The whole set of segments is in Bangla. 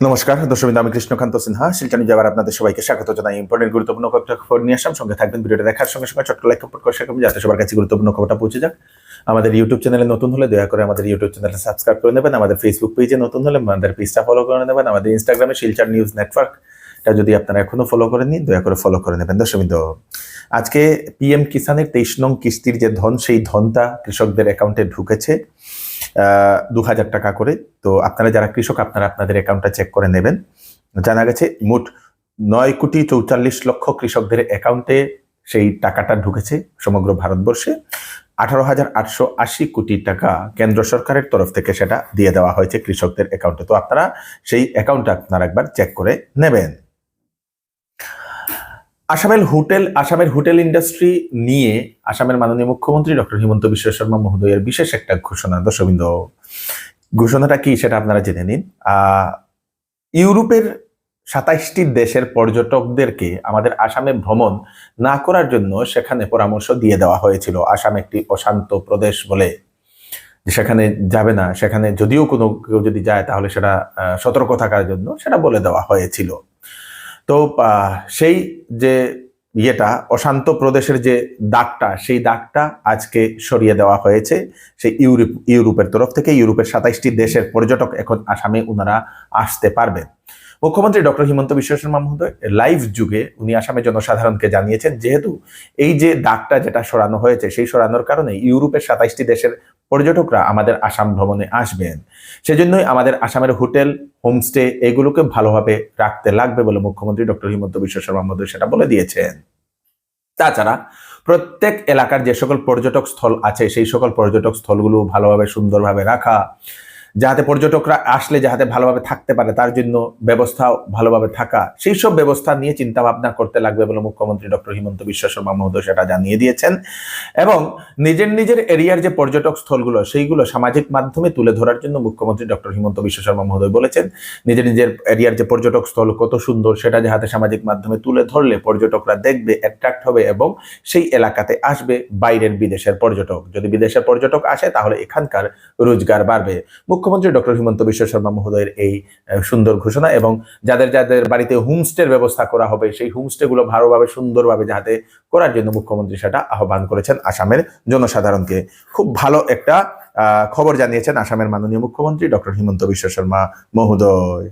নমস্কার দর্শক, আমি কৃষ্ণকান্ত সিনহা শিলচর নিউজে আবার আপনাদের সবাইকে স্বাগত জানাই। ইম্পর্টেন্ট গুরুত্বপূর্ণ কয়েকটা খবর নিয়ে আসলাম, সঙ্গে থাকবেন। ভিডিওটা দেখার সঙ্গে সঙ্গে ছোট্ট লাইক কমেন্ট করে শেয়ার করবেন যাতে সবার কাছে গুরুত্বপূর্ণ খবরটা পৌঁছে যাক। আমাদের ইউটিউব চ্যানেলে নতুন হলে দয়া করে আমাদের ইউটিউব চ্যানেলটা সাবস্ক্রাইব করে নেবেন। আমাদের ফেসবুক পেজে নতুন হলে আমাদের পেজটা ফলো করে নেবেন। আমাদের ইনস্টাগ্রামে শিলচর নিউজ নেটওয়ার্কটা যদি আপনারা এখনো ফলো করেননি দয়া করে ফলো করে নেবেন। দর্শক, আজকে পিএম কিষানের 23 নং কিস্তির যে ধন, সেই ধনটা কৃষকদের অ্যাকাউন্টে ঢুকেছে 2000 টাকা করে। তো আপনারা যারা কৃষক, আপনারা আপনাদের অ্যাকাউন্টটা চেক করে নেবেন। জানা গেছে মোট 9,44,00,000 কৃষকদের অ্যাকাউন্টে সেই টাকাটা ঢুকেছে সমগ্র ভারতবর্ষে। 18,880 কোটি টাকা কেন্দ্র সরকারের তরফ থেকে সেটা দিয়ে দেওয়া হয়েছে কৃষকদের অ্যাকাউন্টে। তো আপনারা সেই অ্যাকাউন্টটা আপনারা একবার চেক করে নেবেন। আসামের হোটেল ইন্ডাস্ট্রি নিয়ে আসামের মাননীয় মুখ্যমন্ত্রী ডক্টর হিমন্ত বিশ্ব শর্মা মহোদয়ের বিশেষ একটা ঘোষণা। দর্শকবৃন্দ, ঘোষণাটা কি সেটা আপনারা জেনে নিন। ইউরোপের 27টি দেশের পর্যটকদেরকে আমাদের আসামে ভ্রমণ না করার জন্য সেখানে পরামর্শ দিয়ে দেওয়া হয়েছিল। আসাম একটি অশান্ত প্রদেশ বলে সেখানে যাবে না, সেখানে যদিও কোনো কেউ যদি যায় তাহলে সেটা সতর্ক থাকার জন্য সেটা বলে দেওয়া হয়েছিল। তো সেই যে অশান্ত প্রদেশের যে দাগটা, সেই দাগটা আজকে সরিয়ে দেওয়া হয়েছে সেই ইউরোপের তরফ থেকে। ইউরোপের 27টি দেশের পর্যটক এখন আসামে ওনারা আসতে পারবেন। মুখ্যমন্ত্রী ডক্টর হিমন্ত বিশ্ব শর্মা মহোদয় লাইভ যুগে উনি আসামের জনসাধারণকে জানিয়েছেন, যেহেতু এই যে দাগটা যেটা সরানো হয়েছে, সেই সরানোর কারণে ইউরোপের 27টি দেশের পর্যটকরা আমাদের আসাম ভ্রমণে আসবেন। সেজন্যই আমাদের আসামের হোটেল, হোমস্টে এগুলোকে ভালোভাবে রাখতে লাগবে বলে মুখ্যমন্ত্রী ডক্টর হিমন্ত বিশ্ব শর্মা মহোদয় সেটা বলে দিয়েছেন। তাছাড়া প্রত্যেক এলাকার যে সকল পর্যটক স্থল আছে, সেই সকল পর্যটক স্থলগুলো ভালোভাবে সুন্দরভাবে রাখা, যাতে পর্যটকরা আসলে যাতে ভালোভাবে থাকতে পারে তার জন্য ব্যবস্থা ভালোভাবে থাকা, সেই সব ব্যবস্থা নিয়ে চিন্তা ভাবনা করতে লাগবে বলে মুখ্যমন্ত্রী ডক্টর হিমন্ত বিশ্ব শর্মা মহোদয় সেটা জানিয়ে দিয়েছেন। এবং নিজের এরিয়ার যে পর্যটক স্থলগুলো, সেইগুলো সামাজিক মাধ্যমে তুলে ধরার জন্য মুখ্যমন্ত্রী ডক্টর হিমন্ত বিশ্ব শর্মা মহোদয় বলেছেন, নিজের এরিয়ার যে পর্যটক স্থল কত সুন্দর সেটা যাতে সামাজিক মাধ্যমে তুলে ধরলে পর্যটকরা দেখবে, অ্যাট্রাক্ট হবে এবং সেই এলাকাতে আসবে বাইরের বিদেশের পর্যটক। যদি বিদেশের পর্যটক আসে তাহলে এখানকার রোজগার বাড়বে। মুখ্যমন্ত্রী ডক্টর হিমন্ত বিশ্ব শর্মা মহোদয়ের এই সুন্দর ঘোষণা, এবং যাদের বাড়িতে হোমস্টের ব্যবস্থা করা হবে সেই হোমস্টে গুলো ভালোভাবে সুন্দরভাবে যাতে করার জন্য মুখ্যমন্ত্রী সেটা আহ্বান করেছেন আসামের জনসাধারণকে। খুব ভালো একটা খবর জানিয়েছেন আসামের মাননীয় মুখ্যমন্ত্রী ডক্টর হিমন্ত বিশ্ব শর্মা মহোদয়।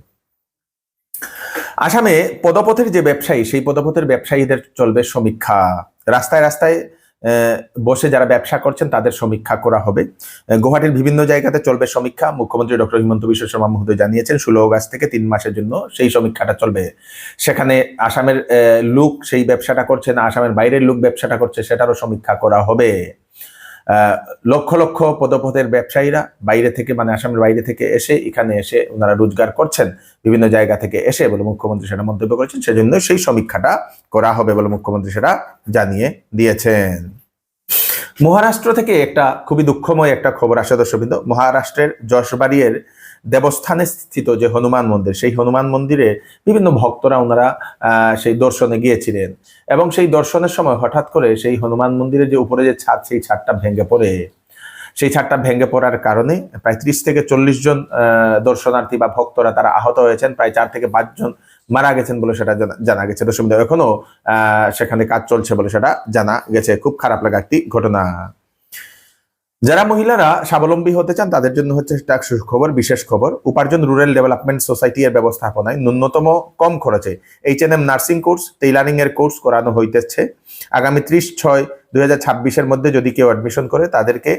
আসামে পদপথের যে ব্যবসায়ী, সেই পদপথের ব্যবসায়ীদের চলবে সমীক্ষা। রাস্তায় রাস্তায় বসে যারা ব্যবসা করছেন তাদের সমীক্ষা করা হবে। গুয়াহাটির বিভিন্ন জায়গাতে চলবে সমীক্ষা। মুখ্যমন্ত্রী ডক্টর হিমন্ত বিশ্ব শর্মা মহোদয় জানিয়েছেন 16 আগস্ট থেকে 3 মাসের জন্য সেই সমীক্ষাটা চলবে। সেখানে আসামের লোক সেই ব্যবসাটা করছে না আসামের বাইরের লোক ব্যবসাটা করছে সেটারও সমীক্ষা করা হবে। লক্ষ লক্ষ পদপথের ব্যবসায়ীরা বাইরে থেকে, মানে আসামের বাইরে থেকে এসে এখানে এসে ওনারা রোজগার করছেন বিভিন্ন জায়গা থেকে এসে বলে মুখ্যমন্ত্রী সেটা মন্তব্য করেছেন। সেজন্য সেই সমীক্ষাটা করা হবে বলে মুখ্যমন্ত্রী সেটা জানিয়ে দিয়েছেন। মহারাষ্ট্র থেকে একটা খুবই দুঃখময় একটা খবর আসে দর্শকবৃন্দ। মহারাষ্ট্রের যশবাড়ির দেবস্থানে স্থিত যে হনুমান মন্দির, সেই হনুমান মন্দিরে বিভিন্ন ভক্তরা ওনারা সেই দর্শনে গিয়েছিলেন, এবং সেই দর্শনের সময় হঠাৎ করে সেই হনুমান মন্দিরের যে উপরে যে ছাদ, সেই ছাদটা ভেঙে পড়ে। সেই ছাদটা ভেঙে পড়ার কারণে প্রায় 30 থেকে 40 জন দর্শনার্থী বা ভক্তরা তারা আহত হয়েছেন, প্রায় 4 থেকে 5 জন মারা গেছেন বলে সেটা জানা গেছে। দর্শক, এখনো সেখানে কাজ চলছে বলে সেটা জানা গেছে। খুব খারাপ লাগা একটি ঘটনা। যারা মহিলারা স্বাবলম্বী হতে চান তাদের জন্য হচ্ছে একটা সুখবর, বিশেষ খবর। উপার্জন রুরাল ডেভেলপমেন্ট সোসাইটি এর ব্যবস্থাপনায় ন্যূনতম কম খরচে HNM নার্সিং কোর্স, টেইলারিং এর কোর্স করানো হইতেছে। আগামী 30/6/2026 মধ্যে যদি কেউ অ্যাডমিশন করে তাদেরকে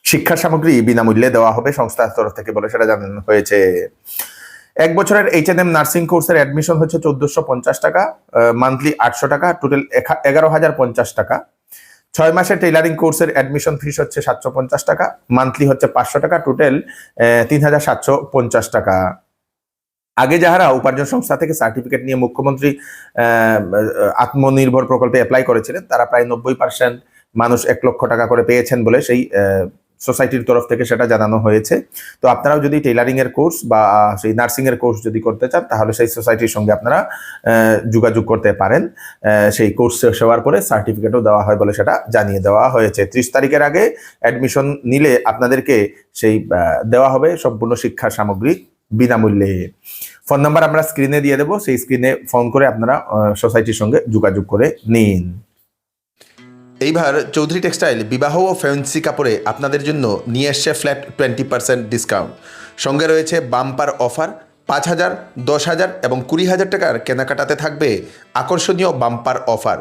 শিক্ষা সামগ্রী বিনামূল্যে দেওয়া হবে সংস্থার তরফ থেকে বলে সেটা জানানো হয়েছে। 1 বছরের HNM নার্সিং কোর্সের অ্যাডমিশন হচ্ছে 1450 টাকা, মান্থলি 800 টাকা, টোটাল 11,050 টাকা। 6 মাসের টেইলারিং কোর্সের অ্যাডমিশন ফিস হচ্ছে 750 টাকা, মান্থলি হচ্ছে 500 টাকা, টোটাল 3,750 টাকা। আগে যারা উপার্জন সংস্থা থেকে সার্টিফিকেট নিয়ে মুখ্যমন্ত্রী আত্মনির্ভর প্রকল্পে অ্যাপ্লাই করেছিলেন, তারা প্রায় 90% মানুষ 1 লক্ষ টাকা করে পেয়েছেন বলে সেই সোসাইটির তরফ থেকে সেটা জানানো হয়েছে। তো আপনারাও যদি টেইলারিং এর কোর্স বা সেই নার্সিং এর কোর্স যদি করতে চান তাহলে সেই সোসাইটির সঙ্গে আপনারা যোগাযোগ করতে পারেন। সেই কোর্স শেষ হওয়ার পরে সার্টিফিকেটও দেওয়া হয় বলে সেটা জানিয়ে দেওয়া হয়েছে। 30 তারিখের আগে অ্যাডমিশন নিলে আপনাদেরকে সেই দেওয়া হবে সম্পূর্ণ শিক্ষা সামগ্রী বিনামূল্যে। ফোন নাম্বার আমরা স্ক্রিনে দিয়ে দেবো, সেই স্ক্রিনে ফোন করে আপনারা সোসাইটির সঙ্গে যোগাযোগ করে নিন। এইবার চৌধুরী টেক্সটাইল বিবাহ ও ফ্যান্সি কাপড়ে আপনাদের জন্য নিয়ে এসছে ফ্ল্যাট 20% ডিসকাউন্ট। সঙ্গে রয়েছে বাম্পার অফার। 5,000, 10,000 এবং 20,000 টাকার কেনাকাটাতে থাকবে আকর্ষণীয় বাম্পার অফার।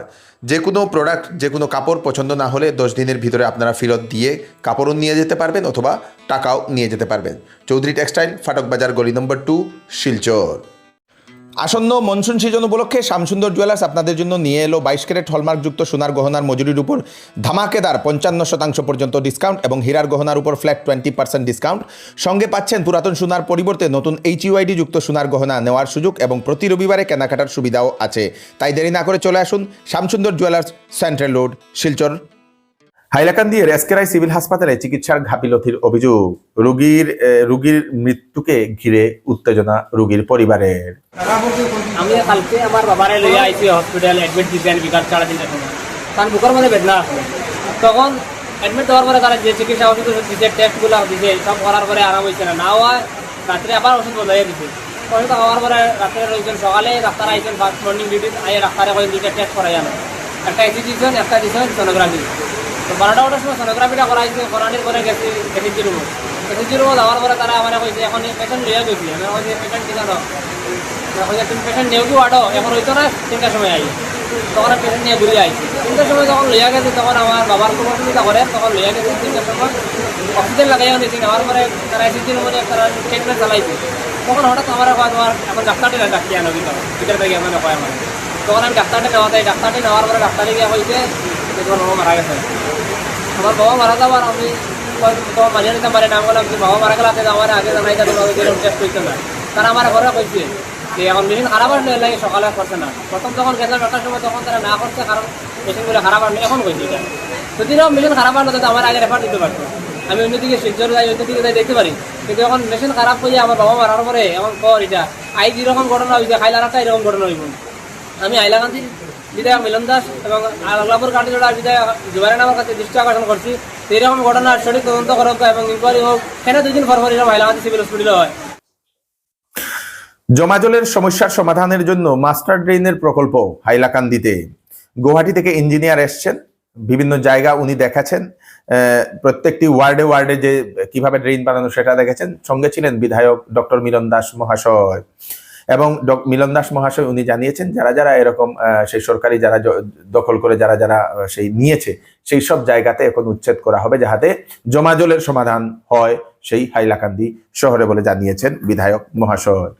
যে কোনো প্রোডাক্ট, যে কোনো কাপড় পছন্দ না হলে 10 দিনের ভিতরে আপনারা ফেরত দিয়ে কাপড়ও নিয়ে যেতে পারবেন অথবা টাকাও নিয়ে যেতে পারবেন। চৌধুরী টেক্সটাইল, ফাটক বাজার, গলি নম্বর 2, শিলচর। আসন্ন মনসুন সিজন উপলক্ষে শ্যামসুন্দর জুয়েলার্স আপনাদের জন্য নিয়ে এলো 22 ক্যারেট হলমার্কযুক্ত সোনার গহনার মজুরির উপর ধামাকেদার 55% পর্যন্ত ডিসকাউন্ট এবং হীরার গহনার উপর ফ্ল্যাট 20% ডিসকাউন্ট। সঙ্গে পাচ্ছেন পুরাতন সোনার পরিবর্তে নতুন HUID যুক্ত সোনার গহনা নেওয়ার সুযোগ এবং প্রতি রবিবারে কেনাকাটার সুবিধাও আছে। তাই দেরি না করে চলে আসুন Shyamsundar jewellers, central road, Silchar. হাইলাকান্দির এসকেরাই সিভিল হাসপাতালে চিকিৎসার গাফিলতির অভিযোগ। রোগীর মৃত্যুকে ঘিরে উত্তেজনা রোগীর পরিবারের। আমি কালকে আমার বাবারে লইয়া আইছি হসপিটালে অ্যাডমিট দিয়েছেন বিকাল 3:30টার সময়। তার বুকের মধ্যে বেদনা আছে। তখন অ্যাডমিট দেওয়ার পরে তারা যে চিকিৎসা ওষুধ দিচ্ছে, টেস্টগুলো দিচ্ছে, সব করার পরে আরাম হয়েছে না। হয় রাত্রে আবার ওষুধ বদলাইয়া দিচ্ছে। ওষুধ খাওয়ার পরে রাত্রে রয়েছেন, সকালে ডাক্তার আইছেন ফার্স্ট মর্নিং ডিউটি আইয়ে ডাক্তারে কয়েক 2টা টেস্ট করাই আনো। একটা এসি দিয়েছেন, একটা দিয়েছেন সোনোগ্রাফি। তো 12টার সময় সোনোগ্রাফিটা করাইছে, করানোর পরে গেছি এসএসজি রুমে। এসএসজি রুমে যাওয়ার পরে তারা আমার কইছে এখন পেশেন্ট লইয়া গেছি। আমি কইছি পেশেন্ট ঠিক আছে, তুমি পেশেন্ট নেও কি আটো এখন হইতো না 3টার সময় আই। তখন পেশেন্ট নিয়ে ঘুরে আইছি। 3টার সময় যখন লইয়া গেছে তখন আমার বাবার খুব অসুবিধা করে, তখন লইয়া গেছে 3টার সময় অক্সিজেন লাগাইয়া নিয়েছি। নেওয়ার পরে তারা এসএসজি রুমে তারা ট্রিটমেন্ট চালাইছে। তখন হঠাৎ আমার কয় তোমার এখন ডাক্তারটি ডাক্তি আনো কিন্তু ভিতর থেকে মানে কয় আমার। তখন আমি ডাক্তারটি নেওয়া যাই, ডাক্তারটি নেওয়ার পরে ডাক্তারে গিয়ে হয়েছে যে তোমার বাবা মারা গেছে। আমার বাবা মারা যাবার আমি তোমার মানিয়ে নিতে পারি না। আমি বললাম যে বাবা মারা গেলে আমার আগে জানাই তোমার টেস্ট করতে না। তারা আমার ঘরে কইছে যে এখন মেশিন খারাপ আসলে লাগে সকালে করছে না। প্রথম যখন গেছিলাম 8টার সময় তখন তারা না করছে, কারণ মেশিনগুলো খারাপ আসলে এখন কইছে এটা। যদিও মেশিন খারাপ আসলে তো আমার আগে রেফার দিতে পারতো, আমি অন্যদিকে শিলচর যাই, অন্যদিকে যাই দেখতে পারি। কিন্তু এখন মেশিন খারাপ হয়ে আমার বাবা মারার পরে এখন কর এটা আই যেরকম ঘটনা হয়েছে খাইলারাটা এরকম ঘটনা হইব। আমি হাইলাকান্দি বিধায়ক মিলন দাস এবং আল্লাপুর কাটিজোড়ার বিধায়ক জুবাইর আমার কাছে দৃষ্টি আকর্ষণ করছি এরকম ঘটনার সঠিক তদন্ত করক এবং ইনকোয়ারি হোক। কেন 2 দিন পর এরকম হাইলাকান্দি সিভিল হসপিটালে হয়? জমাজলের সমস্যার সমাধানের জন্য মাস্টার ড্রেনের প্রকল্প হাইলাকান্দিতে। গুয়াহাটি থেকে ইঞ্জিনিয়ার এসছেন, বিভিন্ন জায়গা উনি দেখাচ্ছেন, প্রত্যেকটি ওয়ার্ডে ওয়ার্ডে যে কিভাবে ড্রেন বানানো সেটা দেখেছেন। সঙ্গে ছিলেন বিধায়ক ডক্টর মিলন দাস মহাশয়। এবং মিলন দাস মহাশয় উনি জানিয়েছেন যারা যারা এরকম সেই সরকারি যারা দখল করে যারা যারা সেই নিয়েছে সেই সব জায়গাতে এখন উচ্ছেদ করা হবে যাহাতে জমাজলের সমাধান হয় সেই হাইলাকান্দি শহরে বলে জানিয়েছেন বিধায়ক মহাশয়।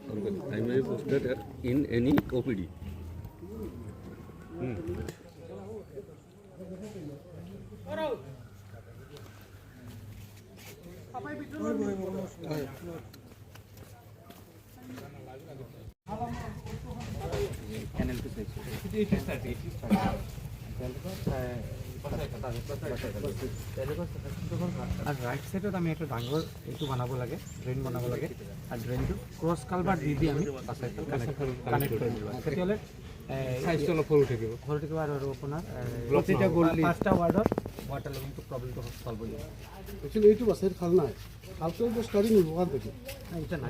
আর রাইট সাইডত আমি একটা ডাঙৰ এইটো বনাব লাগে, ড্ৰেইন বনাব লাগে। আৰু ড্ৰেইনটো ক্ৰছ কালভাৰ দি আমি কানেক্ট কৰি দিব। তেতিয়াহ'লে সাইজটো অলপ সৰু থাকিব আৰু আপোনাৰ প্ৰতিটা 5টা ৱাৰ্ডত ৱাটাৰ লেভেলটো প্ৰব্লেমটো সলভ হৈ যাব। एक्चुअली ये तो बस खाल ना है खाल तो बस करी नहीं होगा देखिए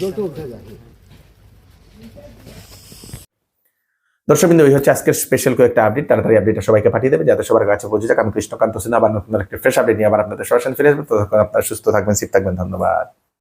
जो तो उठे जाए। দর্শকবৃন্দ, এই হচ্ছে আজকের স্পেশাল কয়েকটা আপডেট। তাড়াতাড়ি আপডেটটা সবাইকে পাঠিয়ে দেবে যাতে সবার কাছে পৌঁছে যাক। আমি কৃষ্ণকান্ত সিনহা আবার নতুন একটা ফ্রেশ আপডেট নিয়ে আবার আপনাদের সরাসরি ফিরে আসবো। ততক্ষণ আপনারা সুস্থ থাকবেন, সেফ থাকবেন। ধন্যবাদ।